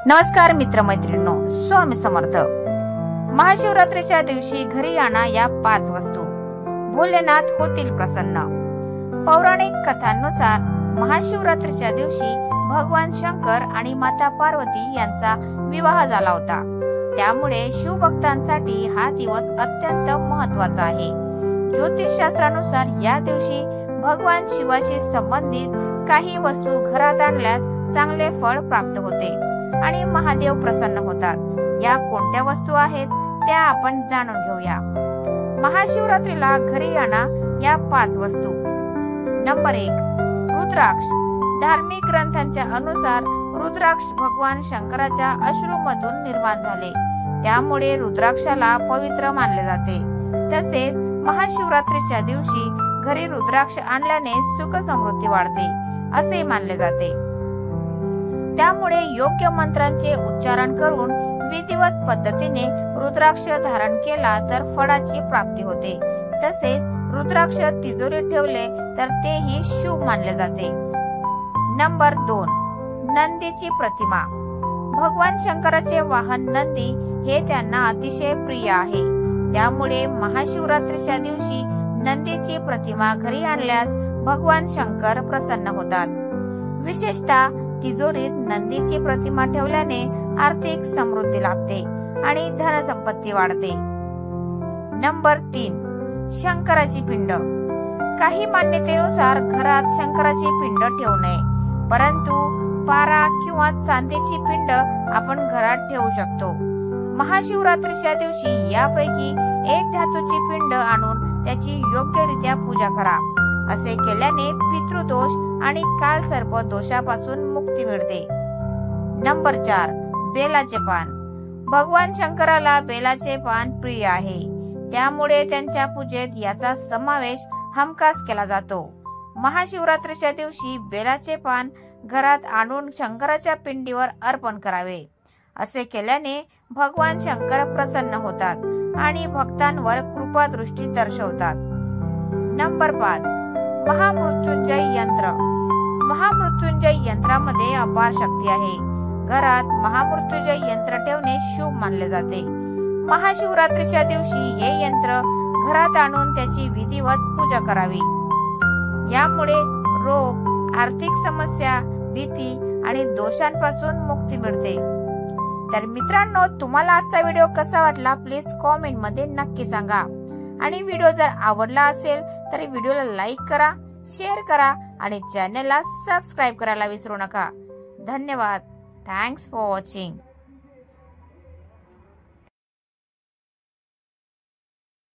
नमस्कार मित्रमैत्रिणींनो, स्वामी समर्थ। महाशिवरात्रीच्या दिवशी घरी आणा या 5 वस्तू, भोलेनाथ होतील प्रसन्न। पौराणिक कथांनुसार महाशिवरात्रीच्या दिवशी भगवान शंकर आणि माता पार्वती यांचा विवाह झाला होता। त्यामुळे शिवभक्तांसाठी हा दिवस अत्यंत महत्त्वाचा आहे। ज्योतिषशास्त्रानुसार या दिवशी भगवान शिवाशी संबंधित काही वस्तू घरात आणल्यास चांगले फळ प्राप्त होते आणि महादेव प्रसन्न होतात। या कोणत्या वस्तू आहेत त्या आपण जाणून घेऊया। महाशिवरात्रीला घरी आणा या 5 वस्तू। नंबर 1, रुद्राक्ष। धार्मिक ग्रंथांच्या अनुसार रुद्राक्ष भगवान शंकराच्या अश्रूमधून निर्माण झाले, त्यामुळे रुद्राक्षाला पवित्र मानले जाते। तसेच महाशिवरात्रीच्या दिवशी घरी रुद्राक्ष आणल्याने सुख समृद्धी वाढते असे मानले जाते। त्यामुळे योग्य मंत्रांचे उच्चारण करून विधिवत पद्धतीने रुद्राक्ष धारण केला तर फळाची प्राप्ती होते। तसेच रुद्राक्ष तिजोरीत ठेवले तर तेही शुभ मानले जाते। नंबर 2, नंदीची प्रतिमा। भगवान शंकराचे वाहन नंदी हे त्यांना अतिशय प्रिय आहे। त्यामुळे महाशिवरात्रीच्या दिवशी नंदीची प्रतिमा घरी आणल्यास भगवान शंकर प्रसन्न होतात। विशेषतः तिजोरीत नंदीची प्रतिमा ठेवल्याने आर्थिक समृद्धी लाभते आणि धनसंपत्ती वाढते। नंबर 3, शंकराची पिंड। काही मान्यतेनुसार घरात शंकराची पिंड ठेवू नये, परंतु पारा किंवा चांदीची पिंड आपण घरात ठेवू शकतो। महाशिवरात्रीच्या दिवशी यापैकी एक धातूची पिंड आणून त्याची योग्यरित्या पूजा करा। असे केल्याने पितृदोष आणि कालसर्प दोषापासून मुक्ती मिळते। नंबर 4, बेलाचे पान। भगवान शंकराला बेलाचे पान प्रिय आहे, त्यामुळे त्यांच्या पूजेत याचा समावेश हमखास केला जातो। महाशिवरात्रीच्या दिवशी बेलाचे पान घरात आणून शंकराच्या पिंडीवर अर्पण करावे। असे केल्याने भगवान शंकर प्रसन्न होतात आणि भक्तांवर कृपादृष्टी दर्शवतात। नंबर 5, महामृत्युंजय यंत्र। महामृत्युंजय यंत्रामध्ये अपार शक्ती आहे। घरात महामृत्युंजय यंत्र ठेवणे शुभ मानले जाते। महाशिवरात्रीच्या दिवशी हे यंत्र घरात आणून त्याची विधिवत पूजा करावी। यामुळे रोग, आर्थिक समस्या, भीती आणि दोषांपासून मुक्ती मिळते। तर मित्रांनो, तुम्हाला आजचा व्हिडिओ कसा वाटला प्लीज कॉमेंट मध्ये नक्की सांगा। आणि व्हिडिओ जर आवडला असेल तर व्हिडिओला लाईक करा, शेअर करा आणि चॅनलला सबस्क्राईब करायला विसरू नका। धन्यवाद। Thanks for watching.